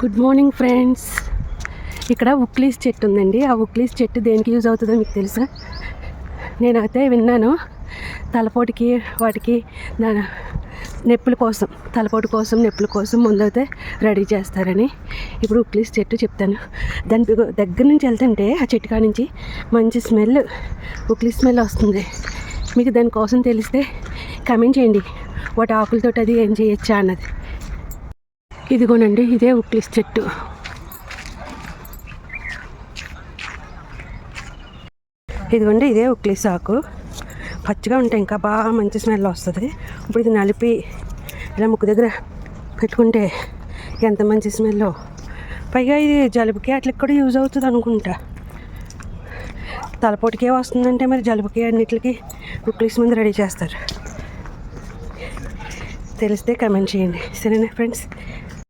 Good morning friends. ఇక్కడ ఉక్లీస్ చెట్టు ఉందండి. ఆ ఉక్లీస్ చెట్టు దేనికి యూజ్ అవుతుందో మీకు తెలుసా? నేనైతే విన్నాను, తలపోటుకి వాటికి నొప్పుల కోసం, తలపోటు కోసం, నొప్పుల కోసం ముందైతే రెడీ చేస్తారని. ఇప్పుడు ఉక్లీస్ చెట్టు చెప్తాను. దాని దగ్గర నుంచి వెళ్తుంటే ఆ చెట్టు కాడ నుంచి మంచి స్మెల్, ఉక్లీస్ స్మెల్ వస్తుంది. మీకు దానికోసం తెలిస్తే కమెంట్ చేయండి, వాటి ఆకులతో అది ఏం చేయొచ్చా అన్నది. ఇదిగోనండి, ఇదే ఉక్లీస్ చెట్టు. ఇదిగోండి, ఇదే ఉక్లీస్ ఆకు. పచ్చిగా ఉంటాయి, ఇంకా బాగా మంచి స్మెల్ వస్తుంది. ఇప్పుడు ఇది నలిపి ఇలా ముక్కు దగ్గర పెట్టుకుంటే ఎంత మంచి స్మెల్. పైగా ఇది జలుబుకి అట్లకి కూడా యూజ్ అవుతుంది అనుకుంటా. తలపోటుకే వస్తుందంటే మరి జలుబుకి అన్నిటికి ఉక్లీస్ మందు రెడీ చేస్తారు. తెలిస్తే కమెంట్ చేయండి. సరేనా ఫ్రెండ్స్?